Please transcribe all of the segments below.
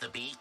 the beat.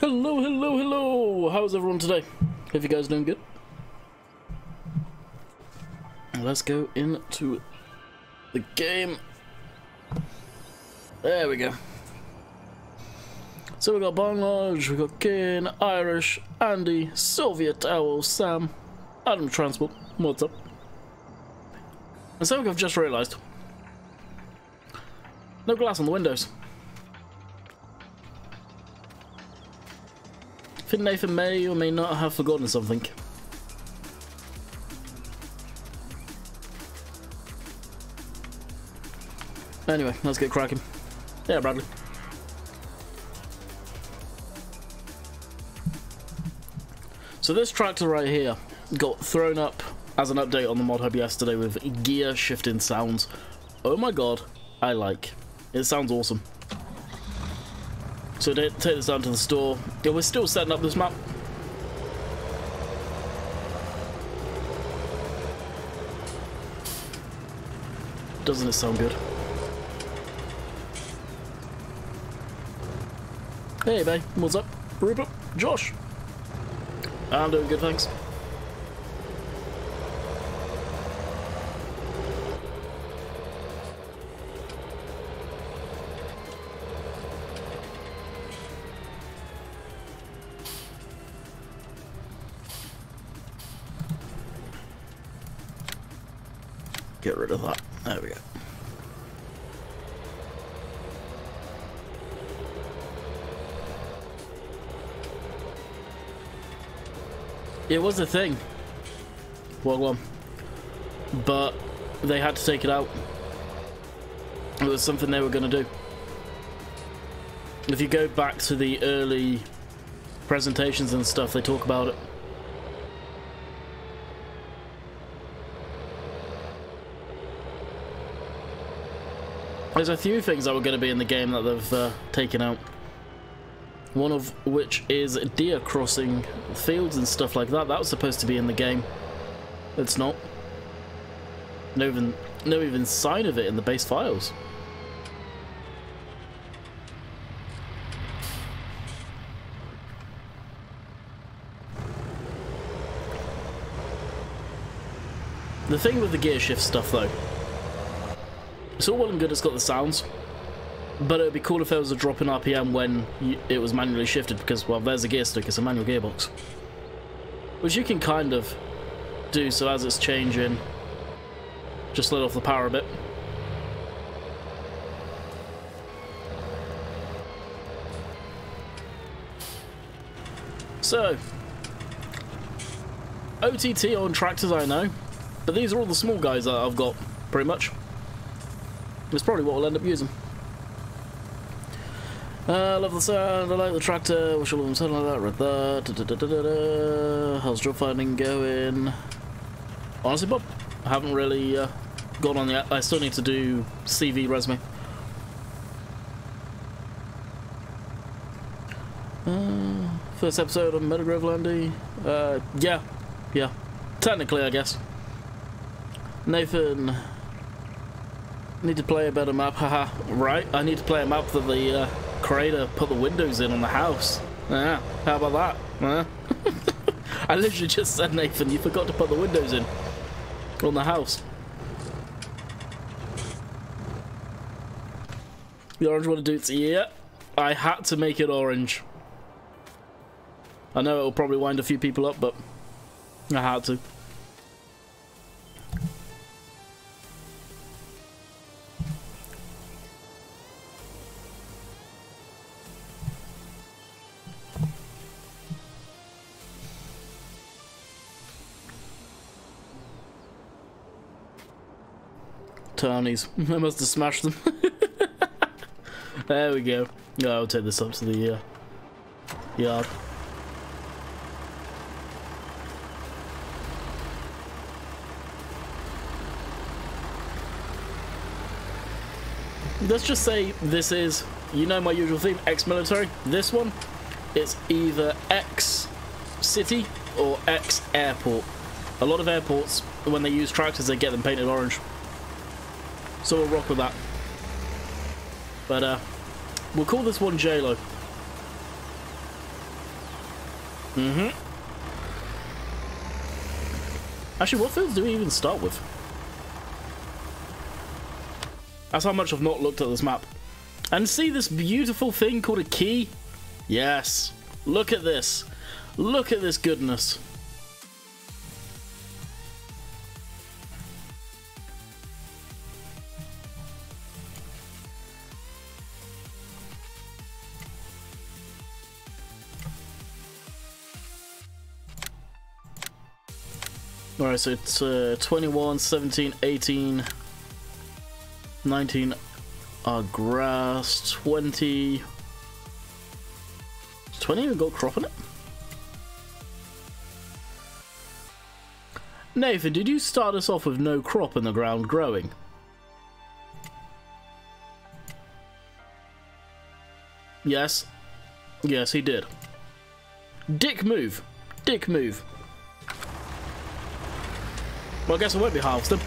Hello, hello, hello! How's everyone today? Hope you guys doing good. Let's go into the game. There we go. So we got Bong Lodge, we got Kane, Irish, Andy, Sylvia, Towel, Sam, Adam Transport. What's up? And something I've just realised. No glass on the windows. I think Nathan may or may not have forgotten something. Anyway, let's get cracking. Yeah, Bradley. So this tractor right here got thrown up as an update on the mod hub yesterday with gear shifting sounds. Oh my god, I like. It sounds awesome. So take this down to the store. Yeah, we're still setting up this map. Doesn't it sound good? Hey, babe. What's up? Rupert? Josh? I'm doing good, thanks. Get rid of that. There we go. It was a thing. Well, but they had to take it out. It was something they were going to do. If you go back to the early presentations and stuff, they talk about it. There's a few things that were going to be in the game that they've taken out. One of which is deer crossing fields and stuff like that. That was supposed to be in the game. It's not. No even sign of it in the base files. The thing with the gear shift stuff though, it's all well and good it's got the sounds, but it would be cool if there was a drop in RPM when it was manually shifted because, well, there's a gear stick, it's a manual gearbox. Which you can kind of do, so as it's changing, just let off the power a bit. So, OTT on tractors I know, but these are all the small guys that I've got, pretty much. It's probably what we'll end up using. Love the sound, I like the tractor, wish all of them sound like that, read that, How's job finding going? Honestly, Bob, I haven't really gone on yet. I still need to do CV resume. First episode of Meadow Grove Landy. Yeah. Technically, I guess. Nathan, need to play a better map. Haha. Right. I need to play a map that the creator put the windows in on the house. Yeah. How about that? I literally just said, Nathan, you forgot to put the windows in on the house. The orange one dudes. Yeah. I had to make it orange. I know it'll probably wind a few people up, but I had to. Townies. I must have smashed them. There we go. I'll take this up to the yard. Let's just say this is, you know my usual theme, ex-military. This one, it's either ex-city or ex-airport. A lot of airports, when they use tractors, they get them painted orange. So we'll rock with that. But we'll call this one J-Lo. Actually, what fields do we even start with? That's how much I've not looked at this map. And see this beautiful thing called a key? Yes. Look at this. Look at this goodness. Alright, so it's 21, 17, 18, 19 are grass, 20... Has 20 even got crop in it? Nathan, did you start us off with no crop in the ground growing? Yes. Yes, he did. Dick move. Dick move. Well, I guess it won't be harvested.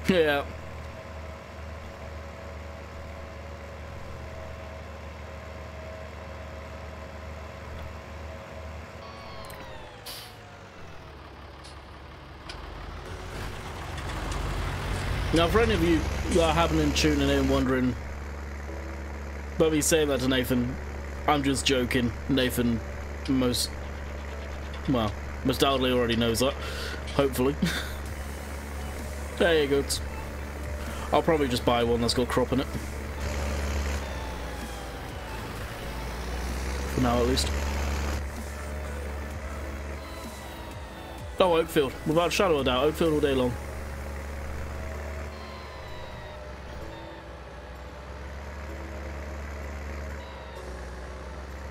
Yeah. Now, for any of you that are happening tuning in wondering, but me saying that to Nathan, I'm just joking. Nathan most doubtedly already knows that. Hopefully. There you go. I'll probably just buy one that's got crop in it. For now, at least. Oh, Oakfield. Without a shadow of doubt, Oakfield all day long.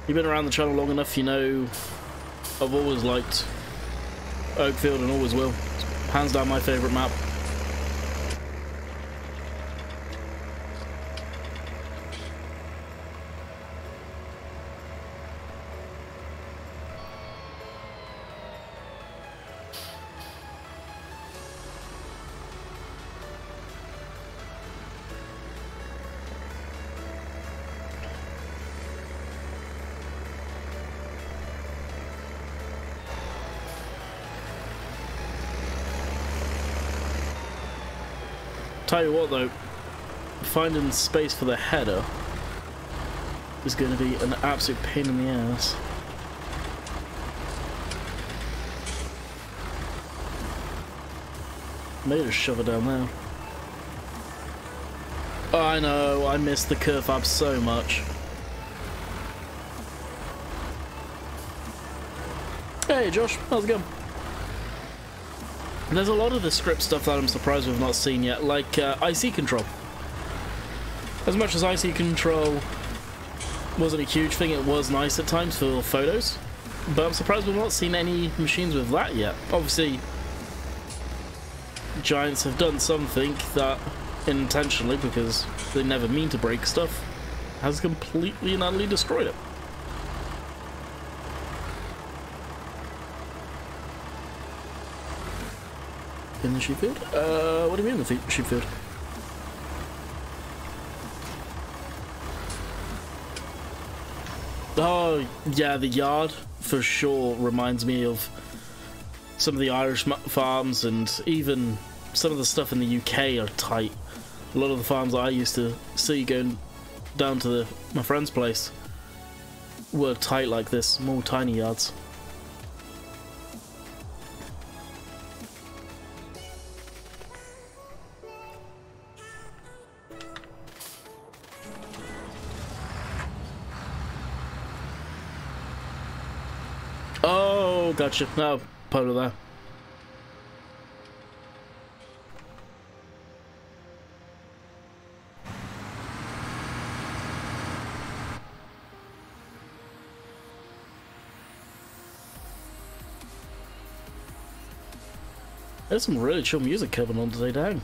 You've been around the channel long enough, you know I've always liked Oakfield and always will. It's hands down my favourite map. Tell you what though, finding space for the header is going to be an absolute pain in the ass. Maybe just shove it down there. Oh, I know, I miss the curve up so much. Hey Josh, how's it going? There's a lot of the script stuff that I'm surprised we've not seen yet, like IC control. As much as IC control wasn't a huge thing, it was nice at times for photos, but I'm surprised we've not seen any machines with that yet. Obviously, Giants have done something that, intentionally, because they never mean to break stuff, has completely and utterly destroyed it. In the sheep field? What do you mean in the sheep field? Oh, yeah, the yard for sure reminds me of some of the Irish farms, and even some of the stuff in the UK are tight. A lot of the farms I used to see going down to my friend's place were tight like this, small tiny yards. Oh, gotcha. No, part of that. There's some really chill music coming on today, dang.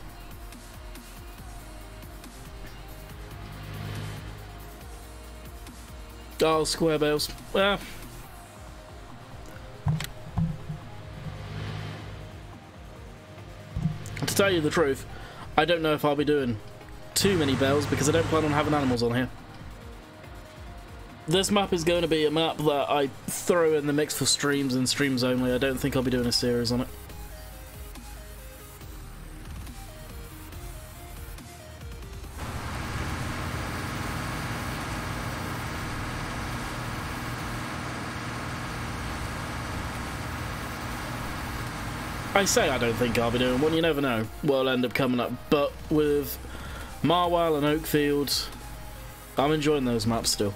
Oh, square bales. Well, to tell you the truth, I don't know if I'll be doing too many bells because I don't plan on having animals on here. This map is going to be a map that I throw in the mix for streams and streams only. I don't think I'll be doing a series on it. I say I don't think I'll be doing one, you never know what'll end up coming up, but with Marwell and Oakfield, I'm enjoying those maps still.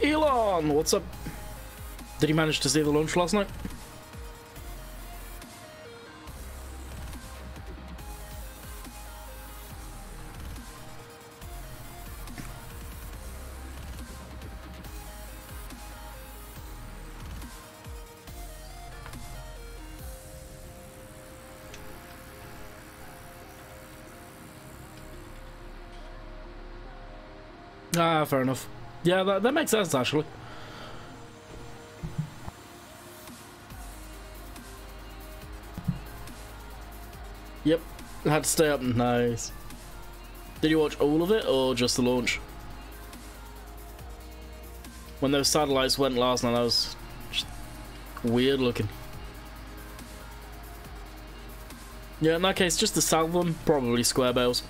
Elon, what's up? Did you manage to see the launch last night? Ah, fair enough. Yeah, that makes sense, actually. Yep, I had to stay up. Nice. Did you watch all of it, or just the launch? When those satellites went last night, that was just weird looking. Yeah, in that case, just to salve them, probably square bales.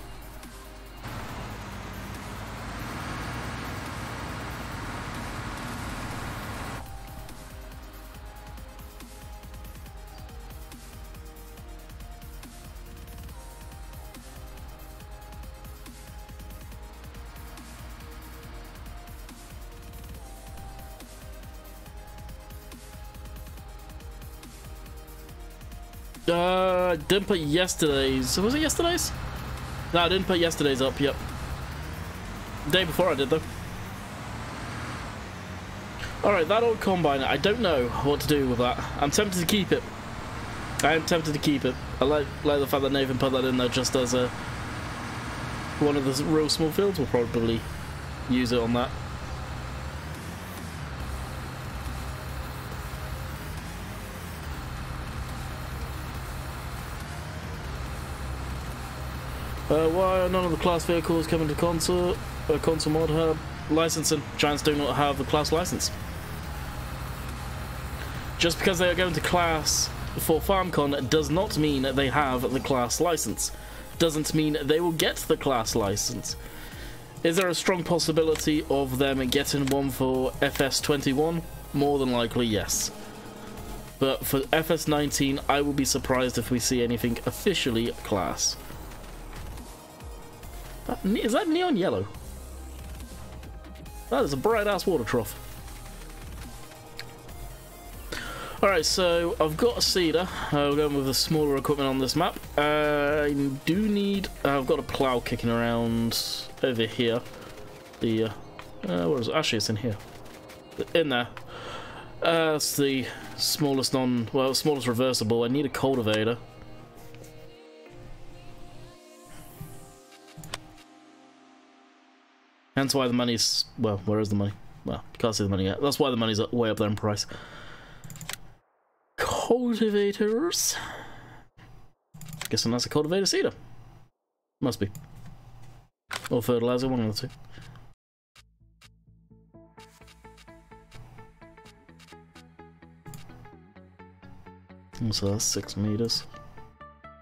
Didn't put yesterday's. Was it yesterday's? No, I didn't put yesterday's up. Yep. Day before I did though. Alright, that old combine. I don't know what to do with that. I'm tempted to keep it. I am tempted to keep it. I like the fact that Nathan put that in there just as a one of the real small fields. Will probably use it on that. Why are none of the class vehicles coming to console mod hub? Licensing. Giants do not have the class license. Just because they are going to class for FarmCon does not mean they have the class license. Doesn't mean they will get the class license. Is there a strong possibility of them getting one for FS21? More than likely, yes. But for FS19, I will be surprised if we see anything officially class. Is that neon yellow? That is a bright-ass water trough. Alright, so I've got a seeder. We're going with the smaller equipment on this map. I do need... I've got a plough kicking around over here. The... where is it? Actually, it's in here. In there. That's the smallest smallest reversible. I need a cultivator. Hence why the money's... Well, where is the money? Well, you can't see the money yet. That's why the money's way up there in price. Cultivators. Guessing that's a cultivator seeder. Must be. Or fertilizer, one of the two. So that's 6 meters.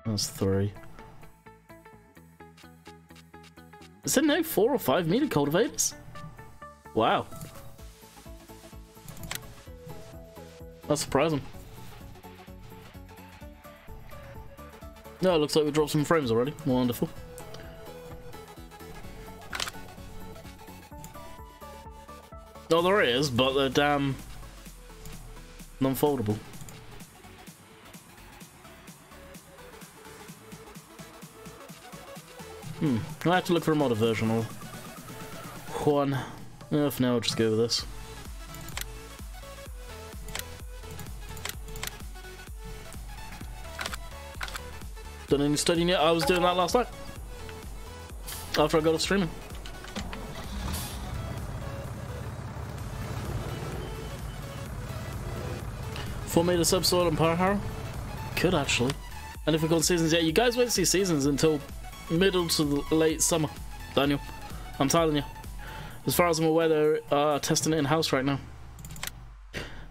That's 3. Is there no 4 or 5 meter cultivators? Wow. That's surprising. No, it looks like we dropped some frames already. Wonderful. Oh, there is, but they're damn non-foldable. I have to look for a modded version or one. For now, I'll just go with this. Done any studying yet? I was doing that last night. After I got off streaming. Four meter subsoil and power harrow? Could actually. And if we've got seasons yet, you guys won't see seasons until middle to the late summer, Daniel. I'm telling you. As far as I'm aware, they're testing it in-house right now.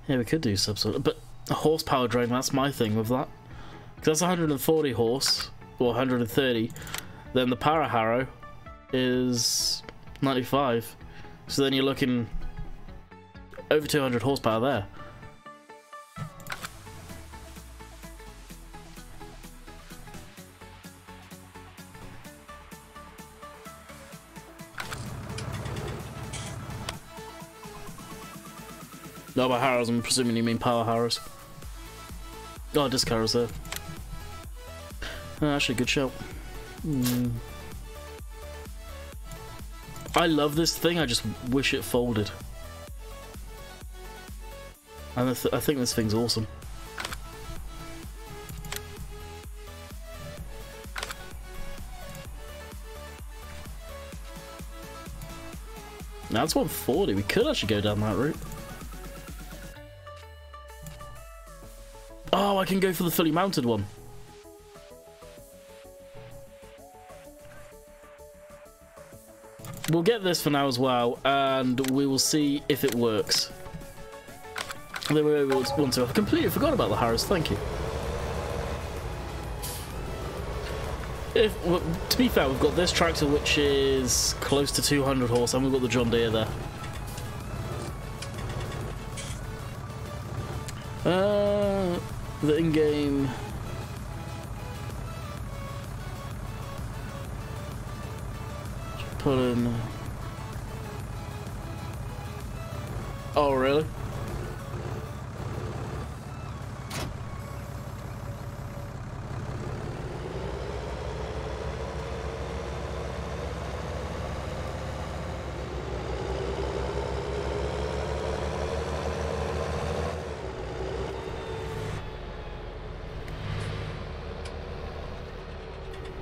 Yeah, we could do subsoil, but a horsepower drain, that's my thing with that. Because that's 140 horse, or 130. Then the power harrow is 95. So then you're looking over 200 horsepower there. No, by harrows, I'm presuming you mean power harrows. Oh, disc harrows there. Actually, good shout. I love this thing, I just wish it folded. And I think this thing's awesome. Now that's 140, we could actually go down that route. Oh, I can go for the fully mounted one. We'll get this for now as well, and we will see if it works. And then we want to. I completely forgot about the harrows, thank you. Well, to be fair, we've got this tractor which is close to 200 horse, and we've got the John Deere there. The in-game... Put in... Oh, really?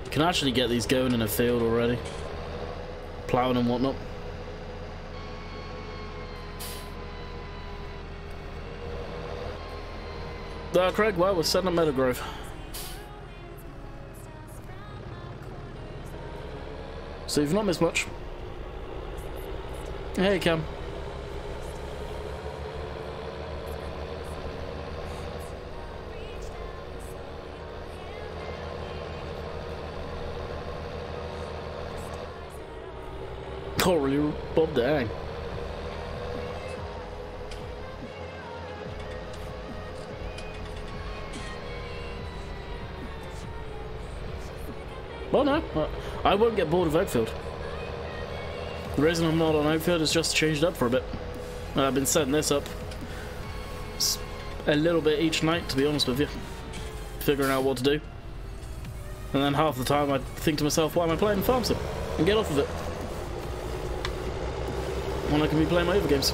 You can actually get these going in a field already. Plowing and whatnot. Craig, well, we're setting up Meadow Grove. So you've not missed much. Hey, Cam. Oh, really, Bob, dang. Well, no, I won't get bored of Oakfield. The reason I'm not on outfield is just to change it up for a bit. I've been setting this up a little bit each night, to be honest with you. Figuring out what to do. And then half the time I think to myself, why am I playing Farm Sim? And get off of it. When I can be playing my other games.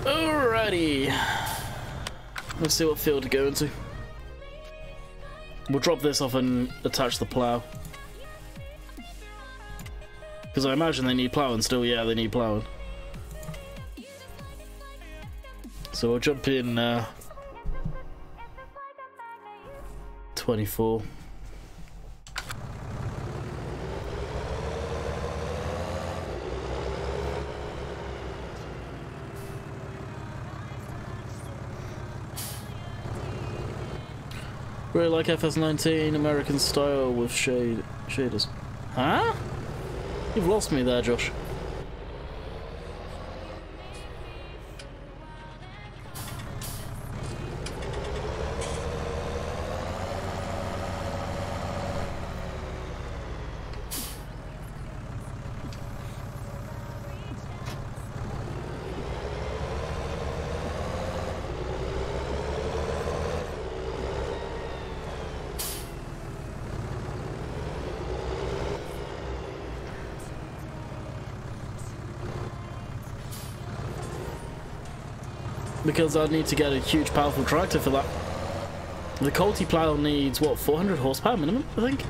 Alrighty. Let's see what field to go into. We'll drop this off and attach the plough. Because I imagine they need ploughing still. Yeah, they need ploughing. So we'll jump in 24. Really like FS19 American style with shaders. Huh? You've lost me there, Josh. Because I need to get a huge powerful tractor for that. The Colty plough needs, what, 400 horsepower minimum, I think?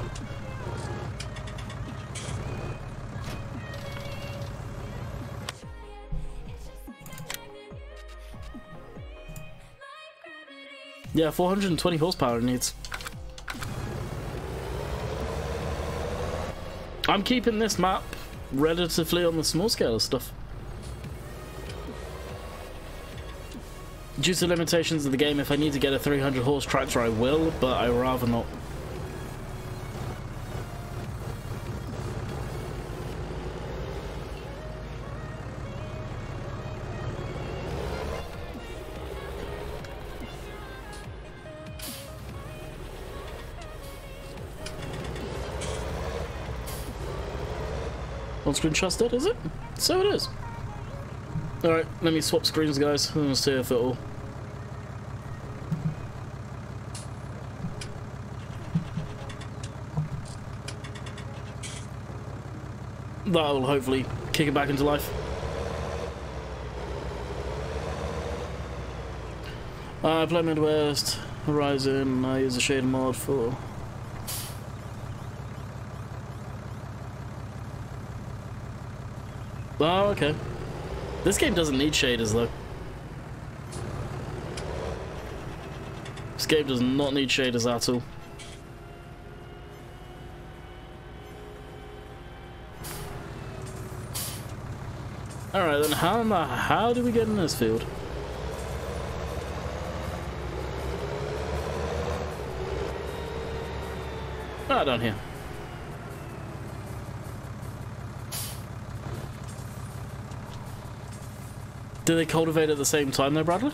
Yeah, 420 horsepower it needs. I'm keeping this map relatively on the small scale of stuff. Due to limitations of the game, if I need to get a 300 horse tractor I will, but I rather not. On-screen trust it, is it? So it is. Alright, let me swap screens, guys. Let's see if it'll... That'll hopefully kick it back into life. I play Midwest, Horizon, I use a shader mod for... Oh, okay. This game doesn't need shaders, though. This game does not need shaders at all. Alright then, how do we get in this field? Ah, down here. Do they cultivate at the same time though, Bradley?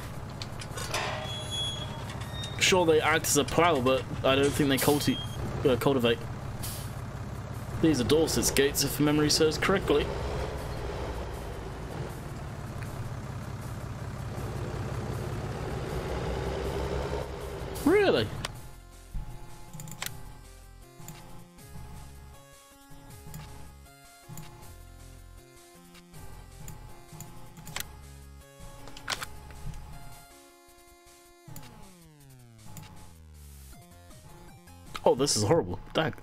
Sure, they act as a plough, but I don't think they cultivate. These are Dorset's gates, if memory serves correctly. Really? Oh, this is horrible. Dang.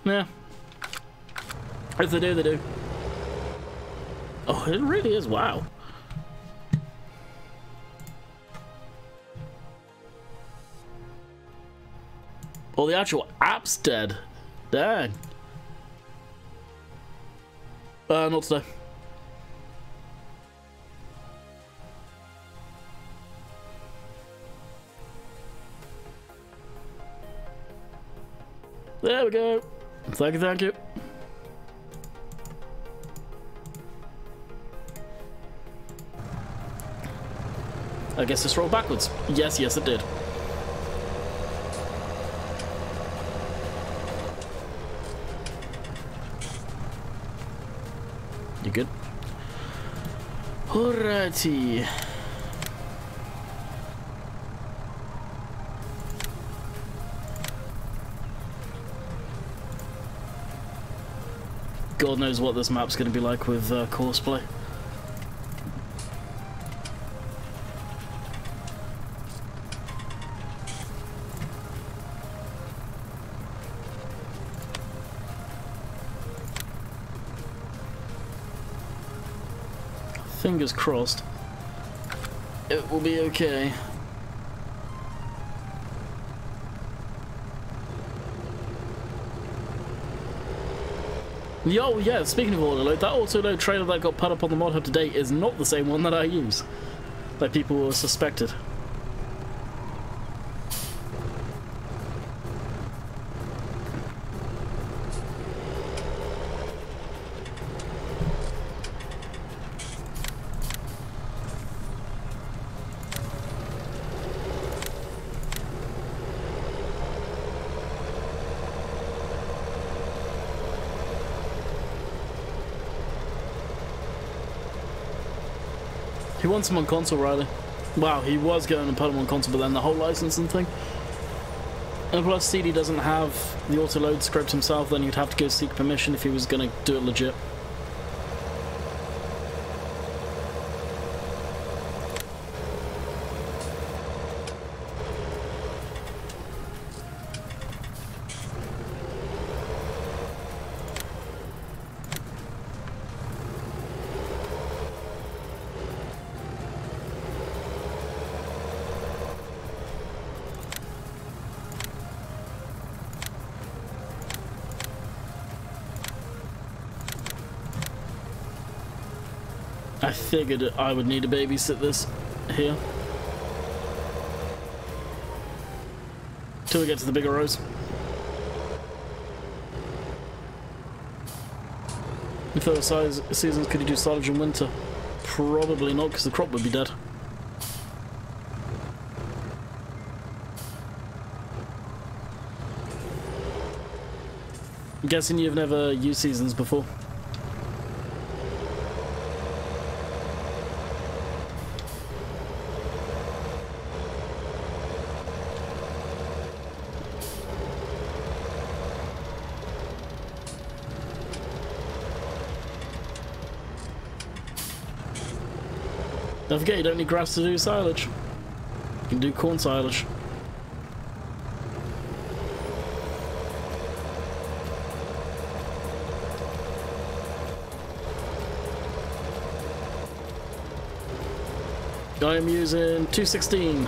Yeah. If they do, they do. Oh, it really is. Wow. Oh, the actual app's dead. Dang. Not today. There we go. Thank you, thank you. I guess this rolled backwards. Yes, yes, it did. You good? Alrighty. God knows what this map's going to be like with Courseplay. Fingers crossed. It will be okay. Yo, yeah, speaking of autoload, that autoload trailer that got put up on the mod hub today is not the same one that I use, like people suspected. He wants him on console, Riley. Wow, he was going to put him on console, but then the whole licensing thing. And plus, CD doesn't have the autoload script himself, then he'd have to go seek permission if he was going to do it legit. I figured I would need to babysit this here. Till we get to the bigger rows. If there were seasons, could you do silage in winter? Probably not, because the crop would be dead. I'm guessing you've never used seasons before. Don't forget, you don't need grass to do silage. You can do corn silage. I am using 216.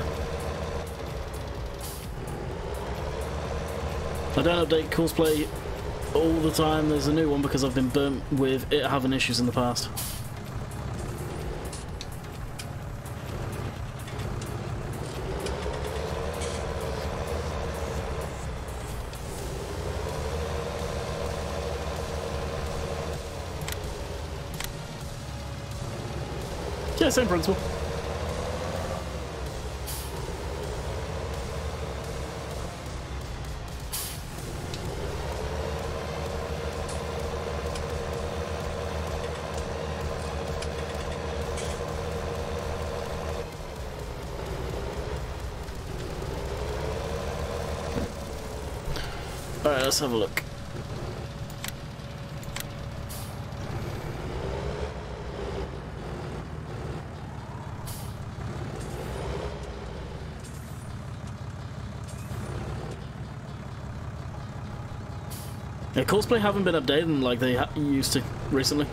I don't update Courseplay all the time. There's a new one because I've been burnt with it having issues in the past. Yeah, same principle. Alright, let's have a look. Yeah, Courseplay haven't been updated like they used to recently.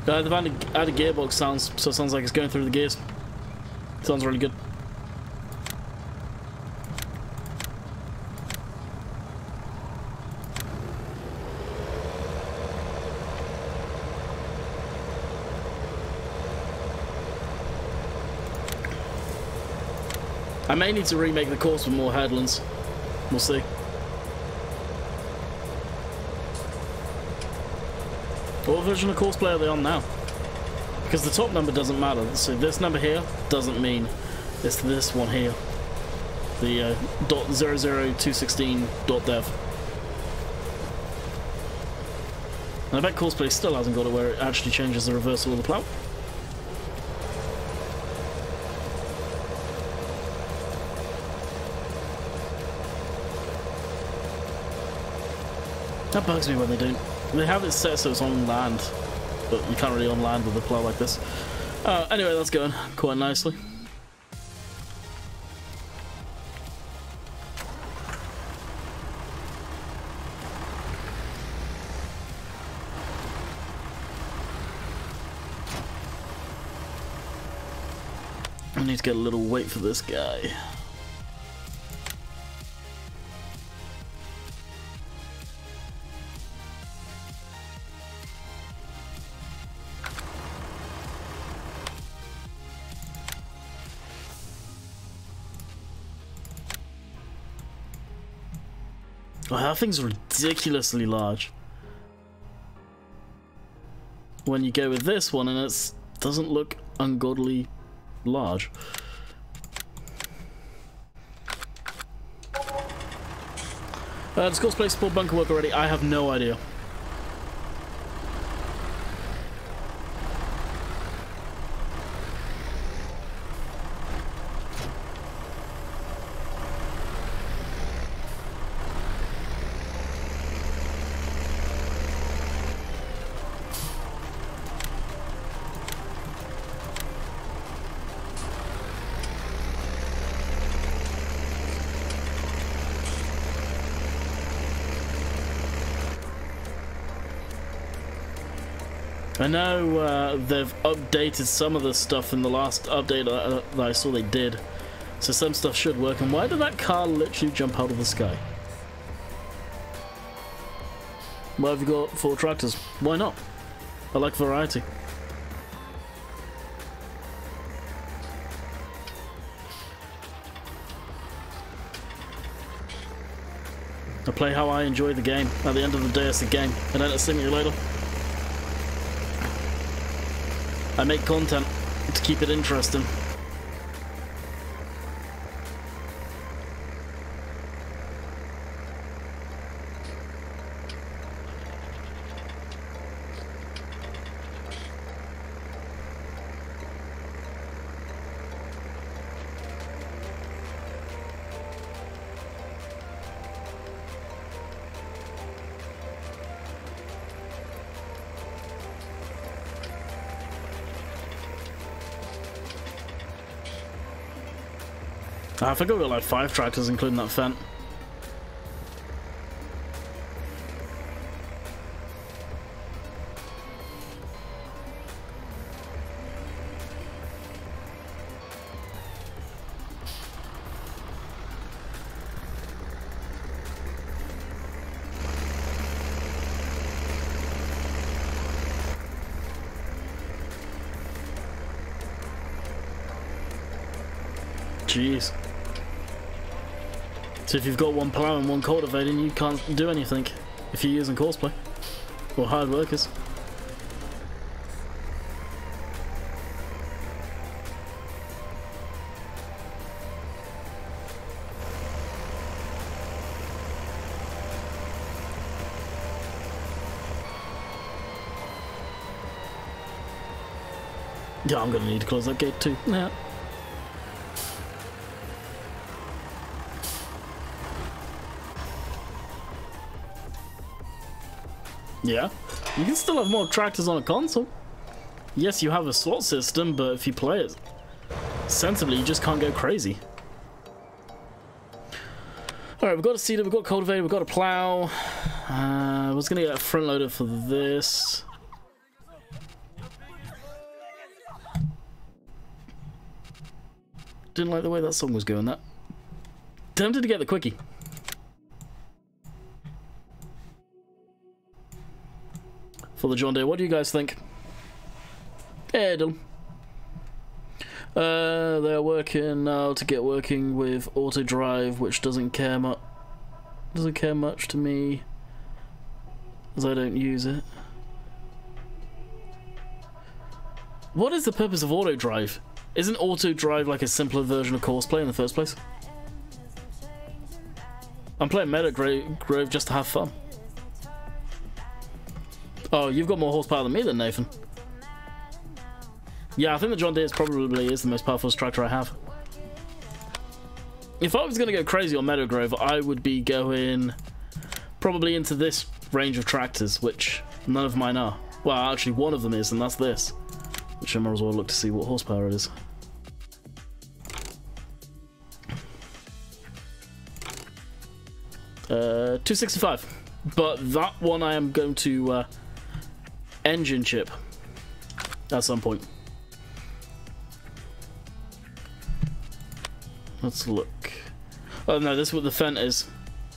They've added gearbox sounds, so it sounds like it's going through the gears. Sounds really good. I may need to remake the course with more headlands. We'll see. What version of Courseplay are they on now? Because the top number doesn't matter. So this number here doesn't mean it's this one here. The .00216.dev. And I bet Courseplay still hasn't got it where it actually changes the reversal of the plow. That bugs me when they don't. They have it set so it's on land, but you can't really on land with a plow like this. Anyway, that's going quite nicely. I need to get a little weight for this guy. Oh, that thing's ridiculously large. When you go with this one, and it doesn't look ungodly large. Does Courseplay support bunker work already? I have no idea. I know they've updated some of the stuff in the last update that I saw they did, so some stuff should work. And why did that car literally jump out of the sky? Why have you got 4 tractors? Why not? I like variety. I play how I enjoy the game. At the end of the day, it's a game. It ain't a simulator. I make content to keep it interesting. I think I've got like 5 tractors including that Fent. Jeez. So if you've got 1 plough and 1 cultivating, you can't do anything if you're using Courseplay or hired workers. Yeah, I'm gonna need to close that gate too. Yeah. Yeah, you can still have more tractors on a console. Yes, you have a slot system, but if you play it sensibly, you just can't go crazy. Alright, we've got a seeder, we've got a cultivator, we've got a plow. I was going to get a front loader for this. Didn't like the way that song was going, that. Tempted to get the quickie. For the John Deere, what do you guys think? Hey, Dylan. They're working now to get working with auto drive, which doesn't care much to me, as I don't use it. What is the purpose of auto drive? Isn't auto drive like a simpler version of Courseplay in the first place? I'm playing Meadow Grove just to have fun. Oh, you've got more horsepower than me then, Nathan. Yeah, I think the John Deere probably is the most powerful tractor I have. If I was going to go crazy on Meadow Grove, I would be going probably into this range of tractors, which none of mine are. Well, actually one of them is, and that's this. Which I might as well look to see what horsepower it is. Uh, 265. But that one I am going to engine chip at some point. Let's look. Oh no, this is what the Fent is.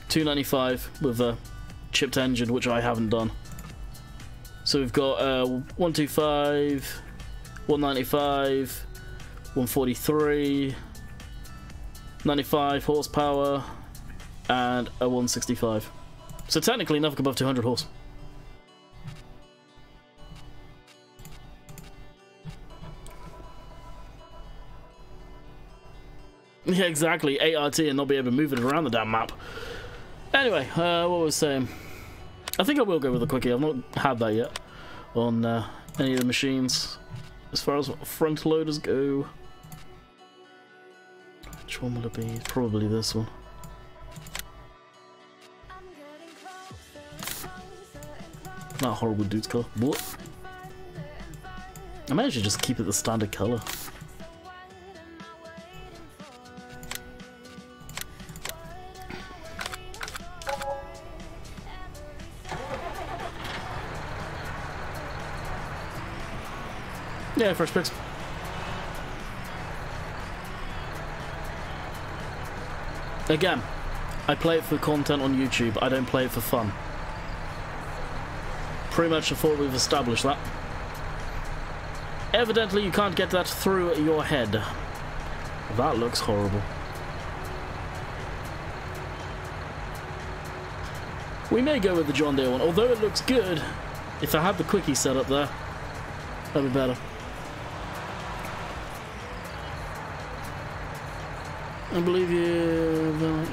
295 with a chipped engine, which I haven't done. So we've got 125, 195, 143, 95 horsepower, and a 165. So technically nothing above 200 horse. Yeah, exactly. 8RT and not be able to move it around the damn map. Anyway, what was I saying? I think I will go with the quickie. I've not had that yet on any of the machines. As far as front loaders go, which one will it be? Probably this one. That horrible dude's colour. What? I might actually just keep it the standard colour. Yeah, first picks. Again, I play it for content on YouTube. I don't play it for fun. Pretty much I thought we've established that. Evidently you can't get that through your head. That looks horrible. We may go with the John Deere one, although it looks good. If I had the quickie set up there, that'd be better. I believe you...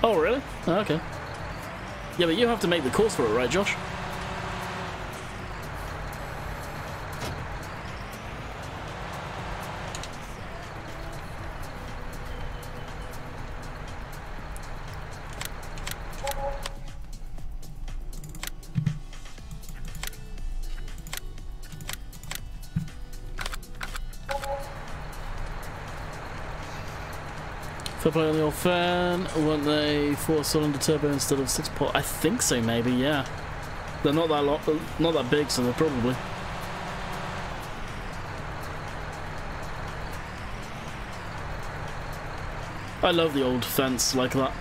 Oh, really? Oh, okay. Yeah, but you have to make the course for it, right, Josh? Fair play on the old fan. Weren't they 4-cylinder turbo instead of 6-pot? I think so, maybe. Yeah. They're not that big, so they're probably. I love the old fence like that.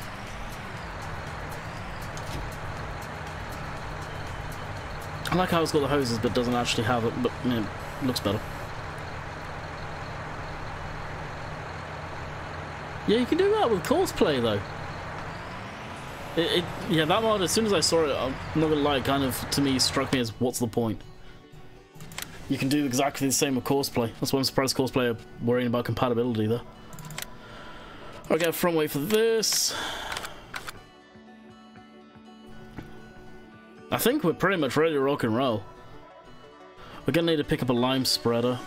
I like how it's got the hoses, but doesn't actually have it. But you know, looks better. Yeah, you can do that with Courseplay though. Yeah, that mod, as soon as I saw it, I'm not gonna lie, kind of, to me, struck me as, what's the point? You can do exactly the same with Courseplay. That's why I'm surprised Courseplay are worrying about compatibility there. I'll get a front weight for this. I think we're pretty much ready to rock and roll. We're gonna need to pick up a lime spreader.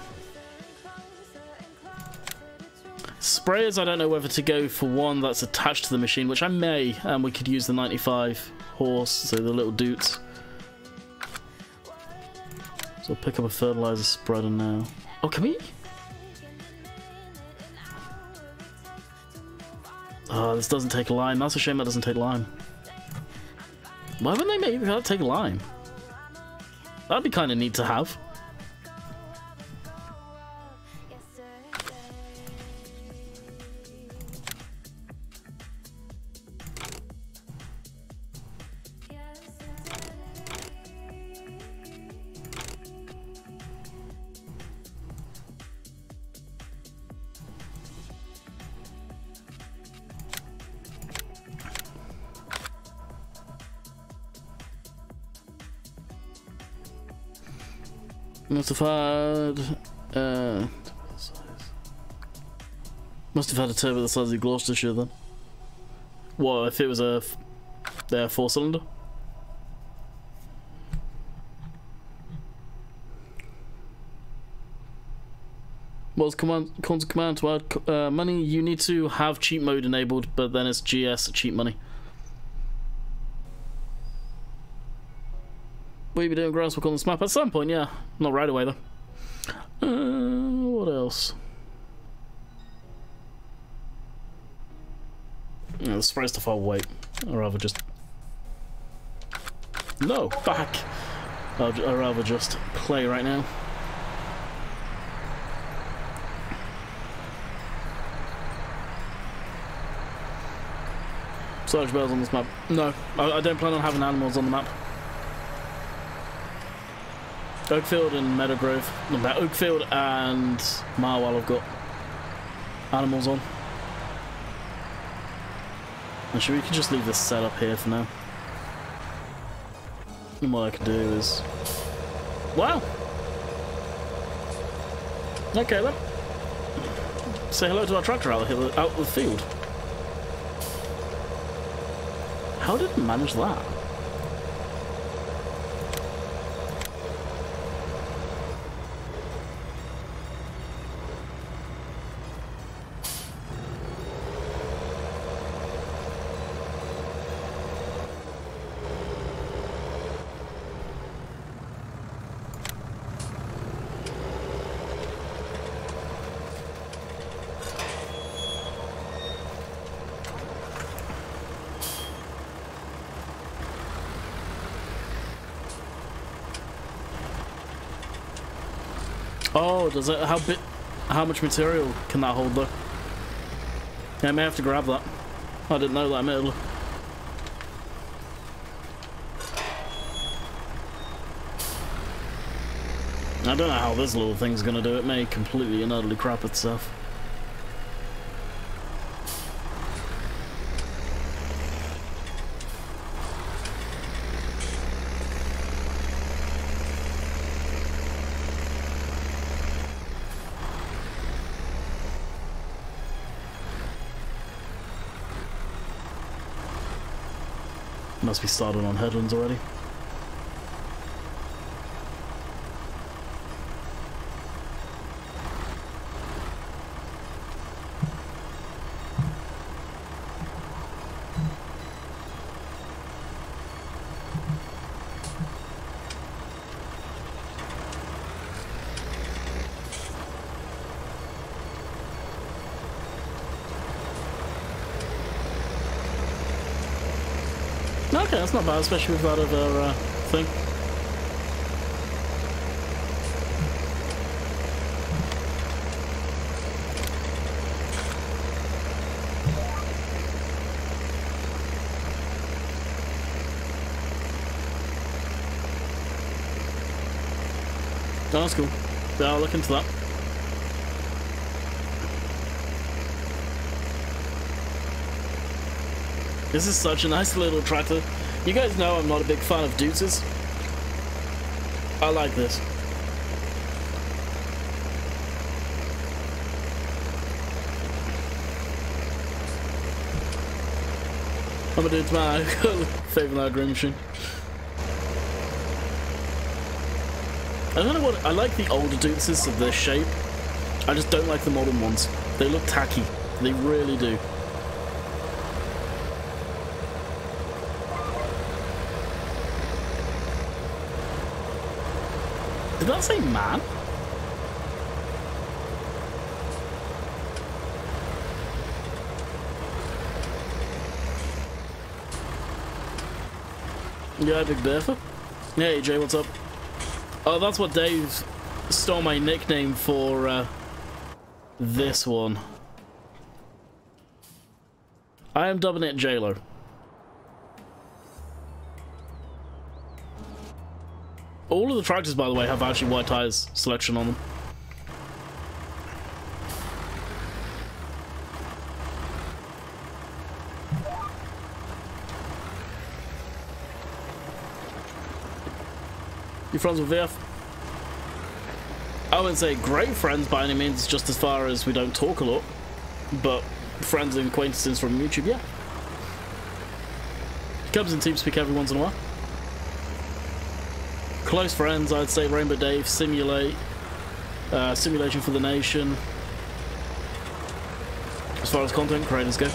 Sprayers, I don't know whether to go for one that's attached to the machine, which I may, and we could use the 95 horse, so the little doots. So I'll pick up a fertilizer spreader now. Oh, can we? Oh, this doesn't take lime. That's a shame that doesn't take lime. Why wouldn't they maybe have to take lime? That'd be kind of neat to have. Must have had a turbo the size of Gloucestershire then. What if it was a 4-cylinder? What's constant command to add money? You need to have cheat mode enabled, but then it's GS cheat money. Will you be doing grasswork on this map at some point? Yeah, not right away though. What else? Yeah, the spray stuff I'll wait. I'd rather just... No, back! I'd rather just play right now. Surge bells on this map. No, I don't plan on having animals on the map. Oakfield and Meadow Grove. Not that. Oakfield and Marwell I've got animals on. Actually, we can just leave this set up here for now. And what I can do is... Wow! Okay then. Say hello to our tractor out of the field. How did it manage that? Oh, does it? How much material can that hold though? Yeah, I may have to grab that. I didn't know that, admittedly. I don't know how this little thing's gonna do. It may completely and utterly crap itself. Must be started on headlands already. Okay, that's not bad, especially with that other thing. Oh, that's cool. Yeah, I'll look into that. This is such a nice little tractor. You guys know I'm not a big fan of Dutzes. I like this. I'm a dude's man. I favor that green machine. I don't know what I like the older Dutzes of their shape. I just don't like the modern ones. They look tacky. They really do. Did that say man? Yeah, Big Bertha. Hey, Jay, what's up? Oh, that's what Dave stole my nickname for this one. I am dubbing it J-Lo. All of the tractors, by the way, have actually white tires selection on them. You friends with VF? I wouldn't say great friends by any means, just as far as we don't talk a lot, but friends and acquaintances from YouTube, yeah. Comes in TeamSpeak every once in a while. Close friends, I'd say Rainbow Dave, Simulate, Simulation for the Nation, as far as content creators go.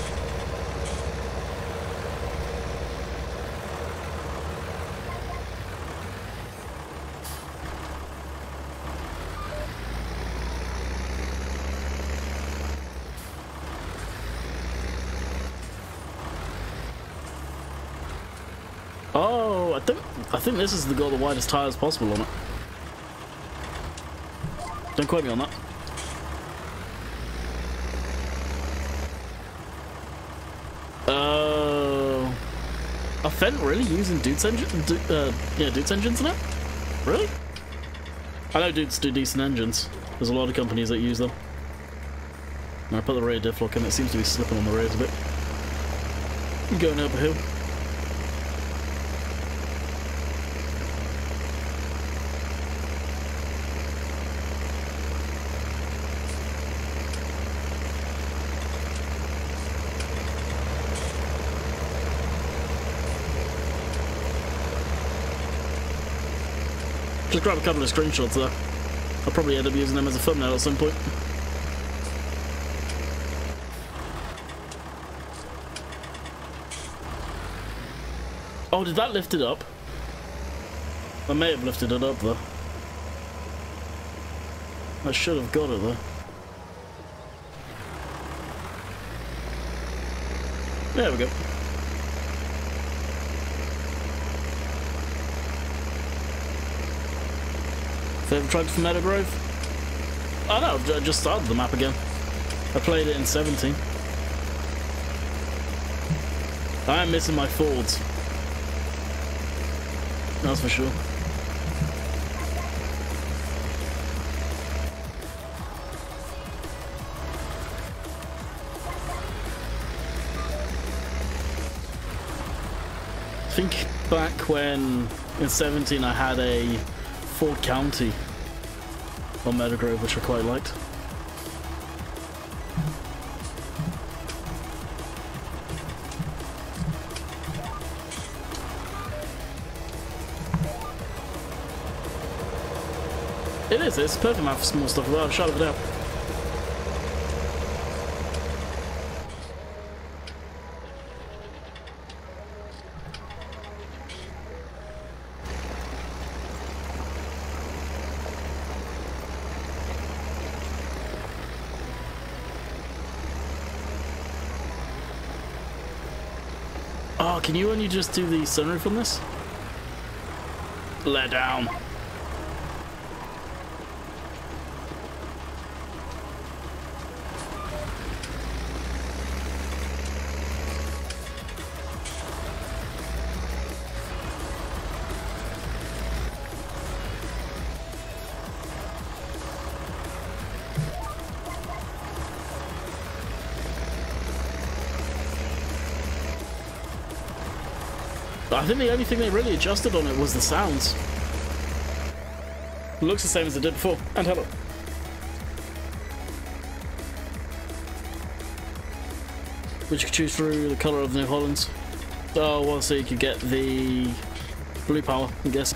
Oh, I think this is got the widest tires possible on it. Don't quote me on that. Are Fendt really using Dude's engines now? Really? I know Dudes do decent engines. There's a lot of companies that use them. And I put the rear diff lock in, it seems to be slipping on the rears a bit. I'm going up a hill. Just grab a couple of screenshots there. I'll probably end up using them as a thumbnail at some point. Oh, did that lift it up? I may have lifted it up though. I should have got it though. There we go. Have you ever tried for Meadow Grove? Oh no, I just started the map again. I played it in 17. I am missing my Fords. That's for sure. I think back when in 17 I had a Ford County on Meadow Grove, which I quite liked. It is, it's a perfect map for small stuff without a shadow of a doubt. Oh, can you only just do the sunroof on this? Let down. I think the only thing they really adjusted on it was the sounds. It looks the same as it did before. And hello. Which you could choose through the colour of the New Hollands. Oh, well, so you could get the blue power, I guess.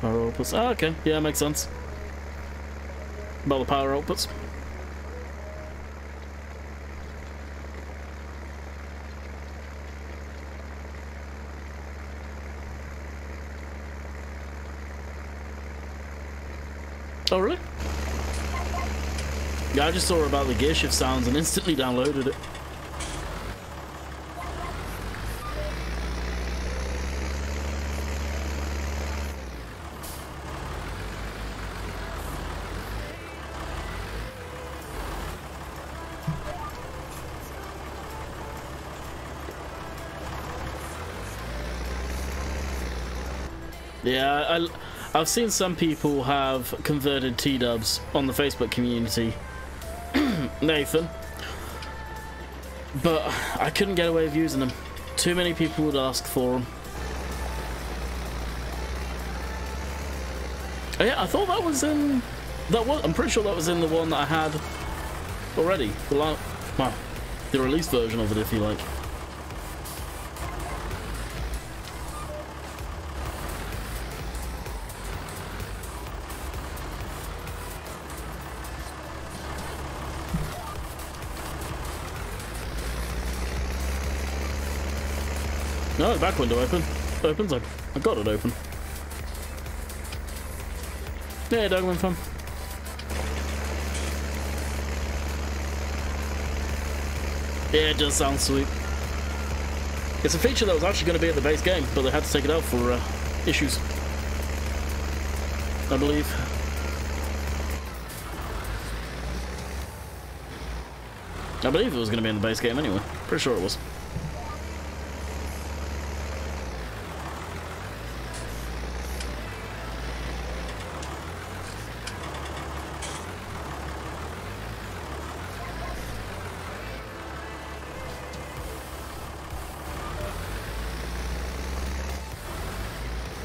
Power outputs. Ah, okay. Yeah, makes sense. About the power outputs. Oh, really? Yeah, I just saw about the gear shift sounds and instantly downloaded it. Yeah, I've seen some people have converted T-dubs on the Facebook community Nathan. But I couldn't get away with using them. Too many people would ask for them. Oh yeah, I thought that was in... I'm pretty sure that was in the one that I had already. Well, the release version of it, if you like. No, the back window opens. I got it open. Yeah, Dogman fun. Yeah, it does sound sweet. It's a feature that was actually going to be at the base game, but they had to take it out for issues, I believe. I believe it was going to be in the base game anyway. Pretty sure it was.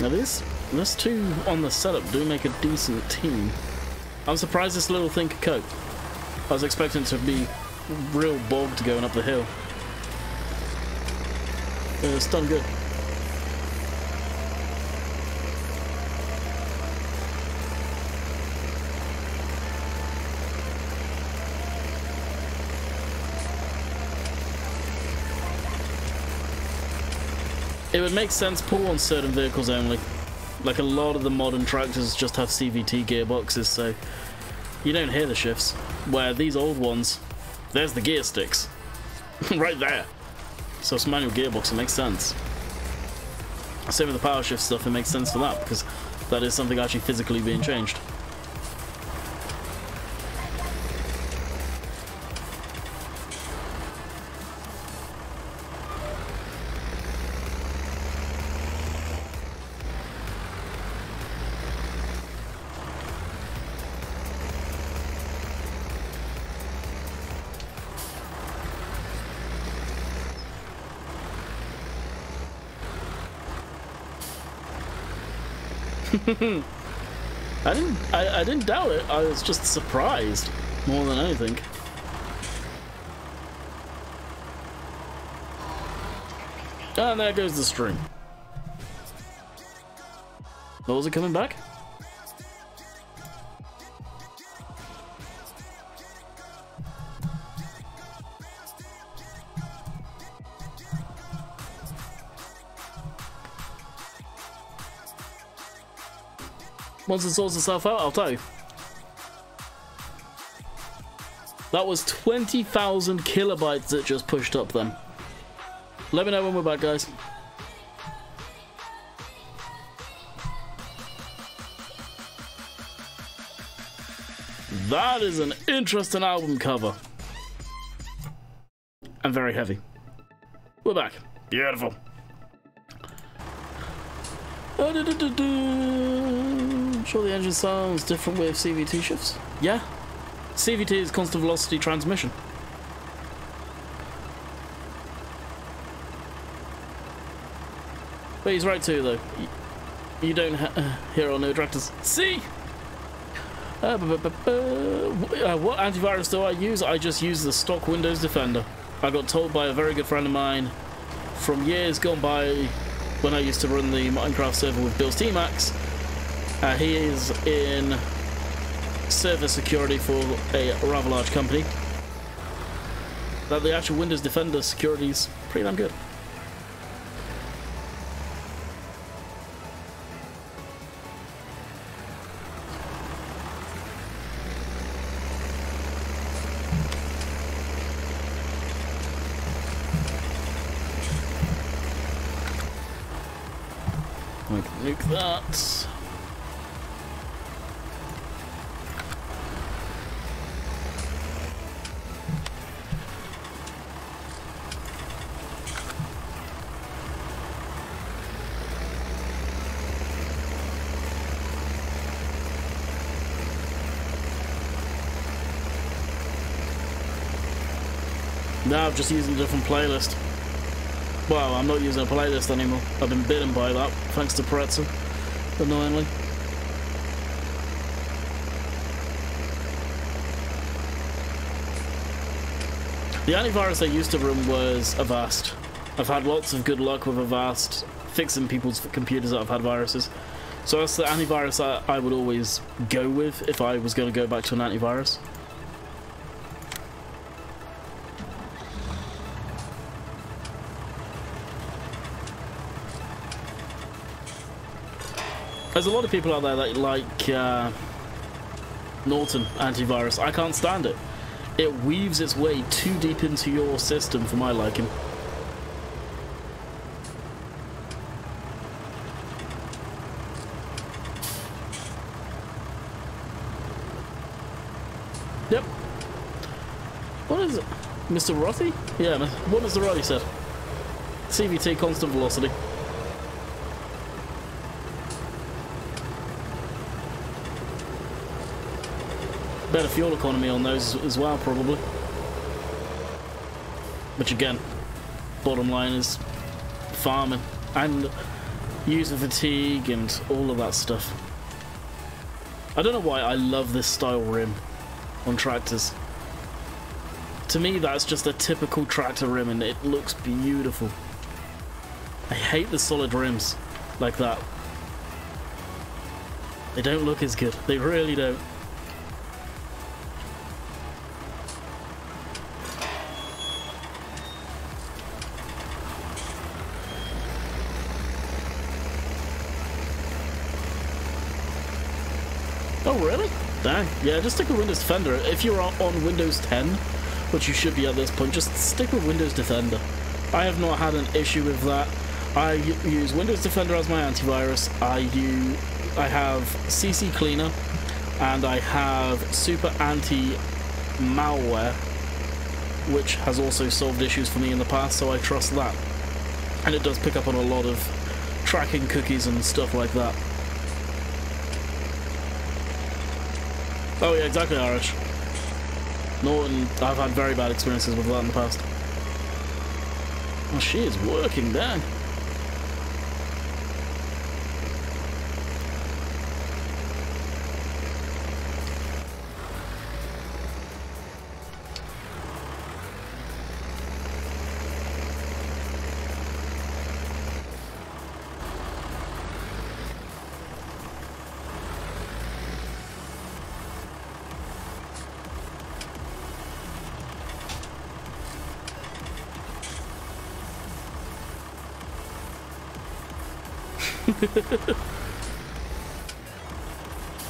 Now this two on the setup do make a decent team. I'm surprised this little thing could cope. I was expecting it to be real bogged going up the hill. It's done good. It would make sense pull on certain vehicles only. Like a lot of the modern tractors just have CVT gearboxes, so you don't hear the shifts. Where these old ones, there's the gear sticks. Right there. So it's manual gearbox, it makes sense. Same with the power shift stuff, it makes sense for that, because that is something actually physically being changed. I didn't doubt it. I was just surprised more than anything. And there goes the string. Oh, was it coming back? Once it sorts itself out, I'll tell you. That was 20,000 kilobytes it just pushed up then. Let me know when we're back, guys. That is an interesting album cover. And very heavy. We're back. Beautiful. Sure the engine sounds different with CVT shifts. Yeah. CVT is constant velocity transmission. But he's right too, though. You don't hear all new tractors. See? What antivirus do I use? I just use the stock Windows Defender. I got told by a very good friend of mine from years gone by when I used to run the Minecraft server with Bill's T-Max. He is in server security for a rather large company. That the actual Windows Defender security is pretty damn good. I can nuke that. Now I'm just using a different playlist. Well, I'm not using a playlist anymore. I've been bitten by that, thanks to Pretzel, annoyingly. The antivirus I used to run was Avast. I've had lots of good luck with Avast, fixing people's computers that have had viruses. So that's the antivirus I would always go with if I was going to go back to an antivirus. There's a lot of people out there that like Norton antivirus. I can't stand it. It weaves its way too deep into your system for my liking. Yep. What is it? Mr. Rothy? Yeah, what Mr. Rothy said. CVT, constant velocity. Better fuel economy on those as well, probably. Which again, bottom line is farming and user fatigue and all of that stuff. I don't know why I love this style rim on tractors. To me, that's just a typical tractor rim and it looks beautiful. I hate the solid rims like that. They don't look as good. They really don't. Oh really? Dang. Yeah, just stick with Windows Defender. If you're on Windows 10, which you should be at this point, just stick with Windows Defender. I have not had an issue with that. I use Windows Defender as my antivirus. I have CC Cleaner, and I have Super Anti-Malware, which has also solved issues for me in the past, so I trust that. And it does pick up on a lot of tracking cookies and stuff like that. Oh yeah, exactly, Irish. Norton, I've had very bad experiences with that in the past. Oh, she is working, dang.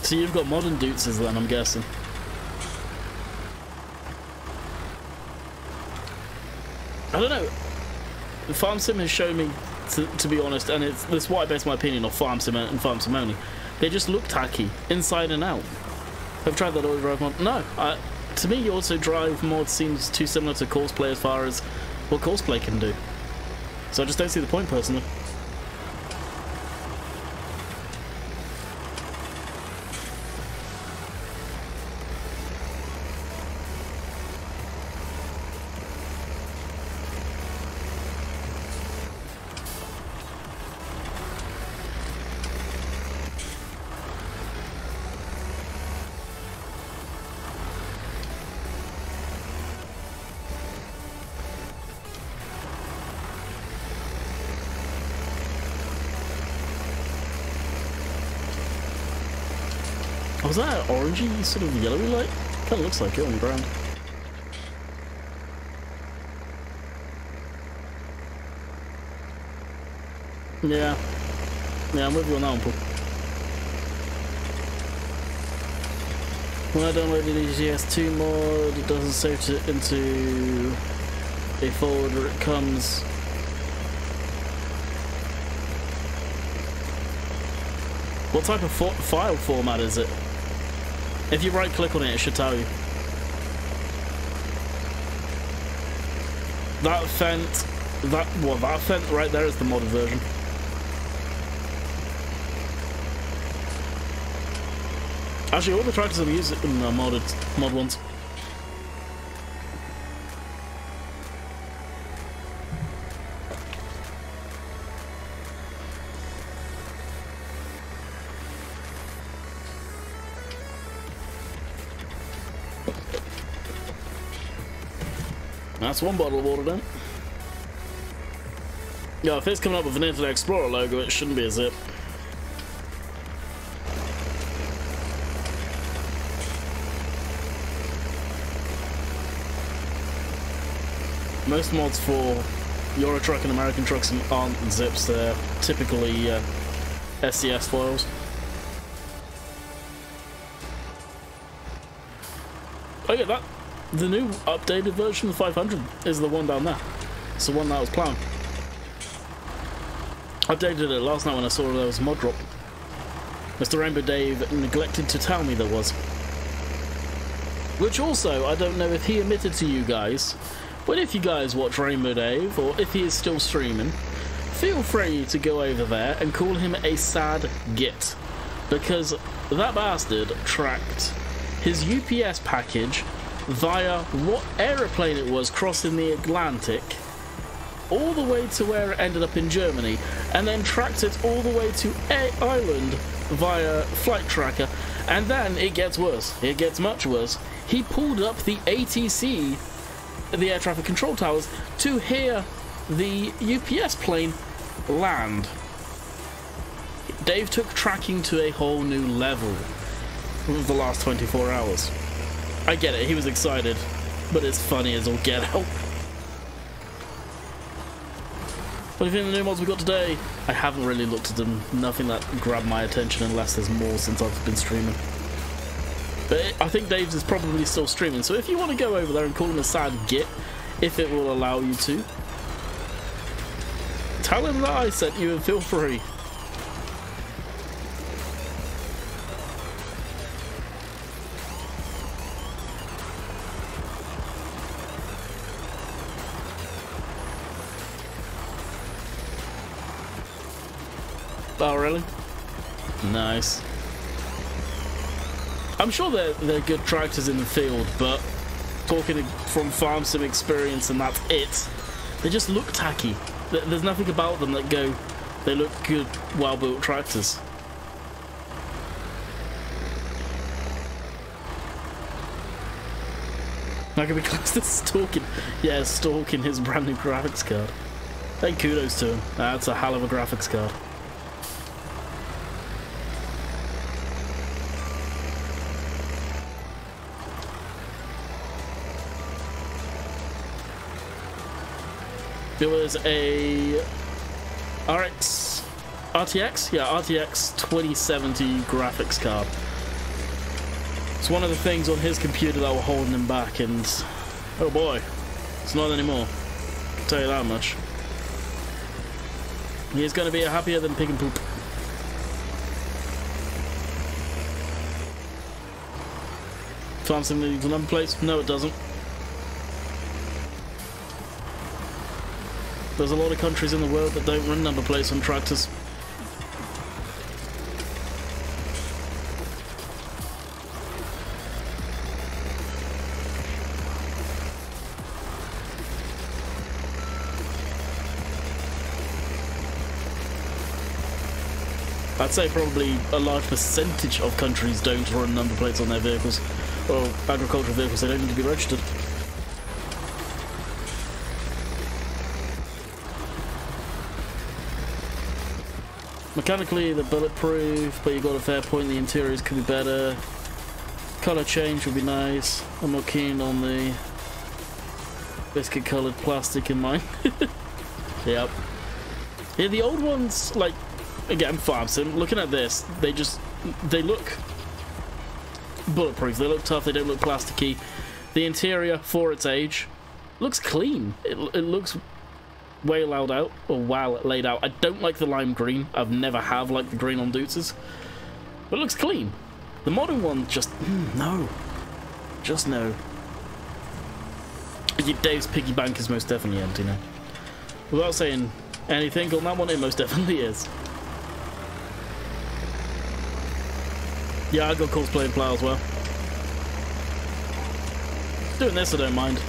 So you've got modern Dutzes then, I'm guessing. I don't know. Farm Sim has shown me, to be honest, and this is what I base my opinion of Farm Sim and Farm Sim only. They just look tacky, inside and out. Have you tried that auto drive mod? No. To me, auto drive mod seems too similar to Courseplay as far as what Courseplay can do. So I just don't see the point, personally. Was that an orangey, sort of yellowy light? Kind of looks like it on the ground. Yeah. Yeah, I'm with you on that one, Paul. When I downloaded the EGS2 mod, it doesn't save it into a folder, it comes... What type of file format is it? If you right click on it, it should tell you. That fent right there is the modded version. Actually, all the tractors I'm using are mod ones. That's one bottle of water done. Yeah, if it's coming up with an Internet Explorer logo, it shouldn't be a zip. Most mods for Euro Truck and American trucks aren't zips, they're typically SCS files. Oh yeah, that the new updated version of 500 is the one down there. It's the one that was planned. I updated it last night when I saw there was a mod drop. Mr. Rainbow Dave neglected to tell me there was. Which also, I don't know if he admitted to you guys, but if you guys watch Rainbow Dave, or if he is still streaming, feel free to go over there and call him a sad git. Because that bastard tracked his UPS package via what aeroplane it was crossing the Atlantic all the way to where it ended up in Germany, and then tracked it all the way to Ireland via flight tracker. And then it gets worse. It gets much worse. He pulled up the ATC, the air traffic control towers, to hear the UPS plane land. Dave took tracking to a whole new level over the last 24 hours. I get it, he was excited, but it's funny as all get out. What do you think of the new mods we got today? I haven't really looked at them. Nothing that grabbed my attention unless there's more since I've been streaming. But I think Dave's is probably still streaming, so if you want to go over there and call him a sad git, if it will allow you to, tell him that I sent you and feel free. Oh, really? Nice. I'm sure they're good tractors in the field, but talking from farm sim experience and that's it, they just look tacky. There's nothing about them that go, they look good, well-built tractors. Not gonna be close to stalking. Yeah, stalking his brand new graphics card. Hey, kudos to him. That's a hell of a graphics card. There was a RTX 2070 graphics card. It's one of the things on his computer that were holding him back, and oh boy, it's not anymore. I can tell you that much. He's going to be happier than pig and poop. Farm Sim needs a number plate? No, it doesn't. There's a lot of countries in the world that don't run number plates on tractors. I'd say probably a large percentage of countries don't run number plates on their vehicles, or agricultural vehicles. They don't need to be registered. Mechanically, they're bulletproof, but you got a fair point. The interiors could be better. Colour change would be nice. I'm not keen on the biscuit-coloured plastic in mine. Yep. Yeah, the old ones, like, again, farm sim. Looking at this, they look bulletproof. They look tough. They don't look plasticky. The interior, for its age, looks clean. It looks well laid out. I don't like the lime green. I've never have liked the green on Dutses, but it looks clean. The modern one just no, just no. Dave's piggy bank is most definitely empty now. Without saying anything on that one, it most definitely is. Yeah, I got Courseplay and plow as well. Doing this I don't mind.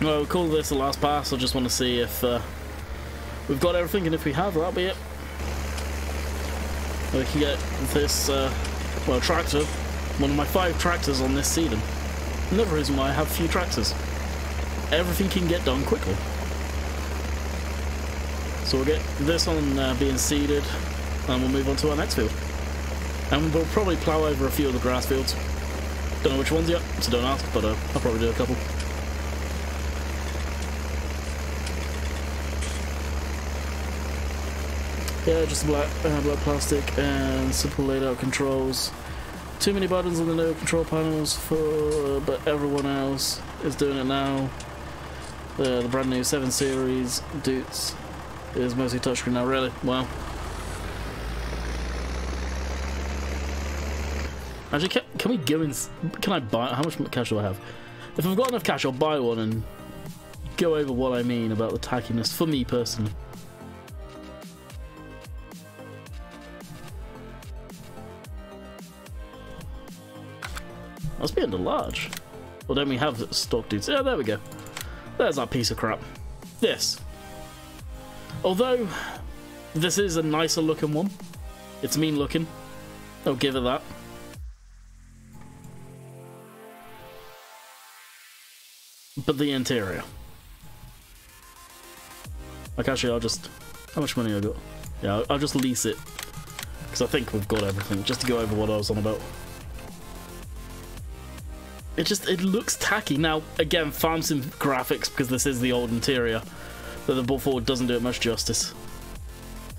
Well, we'll call this the last pass. I just want to see if we've got everything, and if we have, that'll be it. We can get this, well, tractor, one of my 5 tractors on this seeding. Another reason why I have few tractors. Everything can get done quickly. So we'll get this on being seeded, and we'll move on to our next field. And we'll probably plough over a few of the grass fields. Don't know which ones yet, so don't ask, but I'll probably do a couple. Yeah, just black plastic and simple laid out controls. Too many buttons on the no control panels, but everyone else is doing it now. The brand new 7 Series Dutes is mostly touchscreen now, really. Wow. Actually, can we go in? Can I buy? How much cash do I have? If I've got enough cash, I'll buy one and go over what I mean about the tackiness for me personally. Must be under large. Or don't we have stock dudes? Yeah, there we go. There's that piece of crap. This. Although this is a nicer looking one, it's mean looking. I'll give it that. But the interior. Like, actually, I'll just... How much money I got? Yeah, I'll just lease it. Because I think we've got everything. Just to go over what I was on about. It looks tacky. Now, again, farm sim graphics, because this is the old interior, that the brought forward doesn't do it much justice.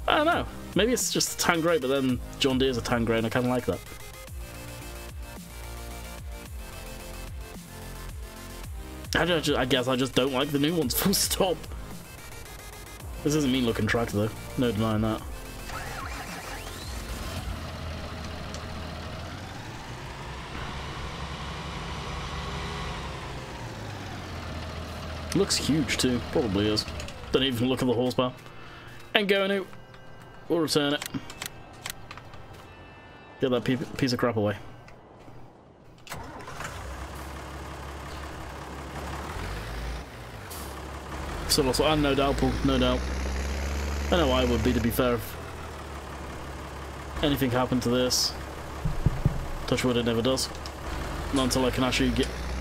I don't know. Maybe it's just a tan grey, but then John Deere's a tan grey, and I kind of like that. I guess I just don't like the new ones, full stop. This is a mean looking tractor though, no denying that. Looks huge too, probably is. Don't even look at the horsepower. Ain't going to. We'll return it. Get that piece of crap away. So also, and no doubt, Paul, no doubt. I know I would be, to be fair, if anything happened to this. Touch wood, it never does. Not until I can actually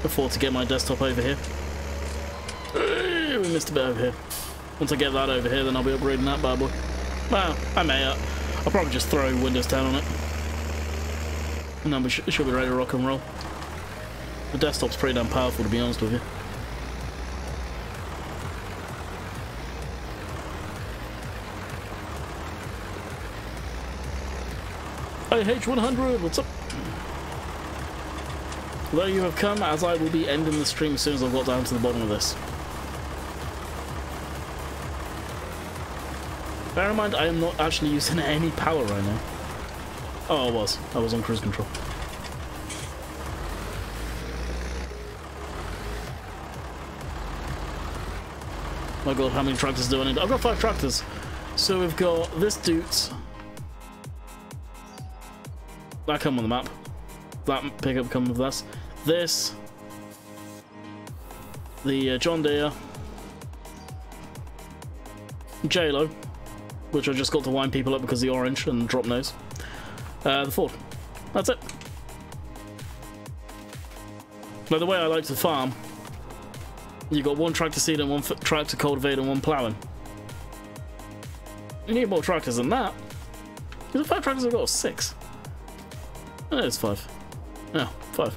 afford to get my desktop over here. We missed a bit over here. Once I get that over here, then I'll be upgrading that bad boy. Well, I may. I'll probably just throw Windows 10 on it. And then we should be ready to rock and roll. The desktop's pretty damn powerful, to be honest with you. IH100, what's up? Though you have come, as I will be ending the stream as soon as I've got down to the bottom of this. Bear in mind, I am not actually using any power right now. Oh, I was. I was on cruise control. My god, how many tractors do I need? I've got 5 tractors. So we've got this Dutes. That come on the map. That pickup come with this. This. The John Deere. J-Lo, which I just got to wind people up because of the orange and drop nose. The Ford. That's it. By the way I like to farm, you've got 1 tractor seed and 1 tractor cultivator and 1 ploughing. You need more tractors than that. Is it 5 tractors I've got, or 6? It is 5. Yeah, 5.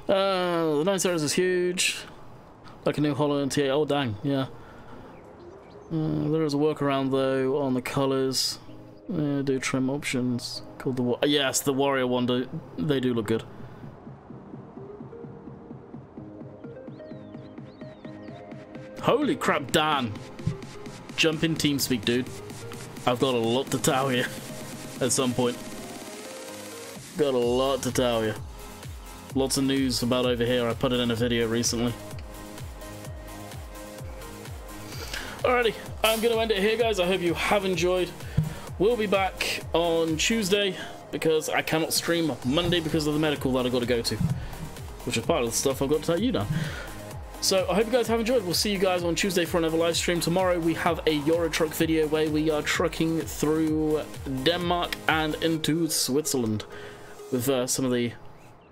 The 9 series is huge. Like a new Holland TA. Oh, dang, yeah. There is a workaround, though, on the colours. Do trim options. Called the... Yes, the Warrior one, they do look good. Holy crap, Dan. Jump in TeamSpeak, dude. I've got a lot to tell you at some point. Got a lot to tell you. Lots of news about over here. I put it in a video recently. Alrighty, I'm going to end it here, guys. I hope you have enjoyed. We'll be back on Tuesday. because I cannot stream Monday because of the medical that I got to go to, which is part of the stuff I've got to tell you now. So I hope you guys have enjoyed. We'll see you guys on Tuesday for another live stream. Tomorrow we have a Euro truck video where we are trucking through Denmark and into Switzerland with some of the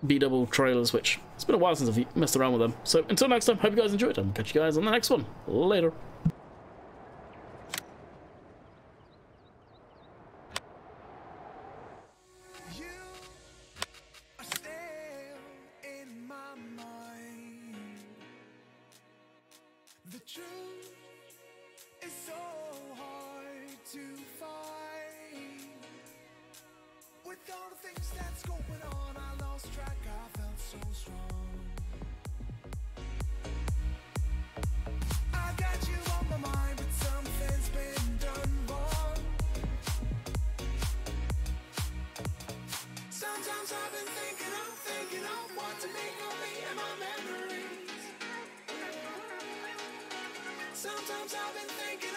B-double trailers, which it's been a while since I've messed around with them. So until next time, hope you guys enjoyed. I'll catch you guys on the next one. Later. The truth is so hard to find. With all the things that's going on, I lost track, I felt so strong. I got you on my mind, but something's been done wrong. Sometimes I've been thinking of what to make of me and my memories. Sometimes I've been thinking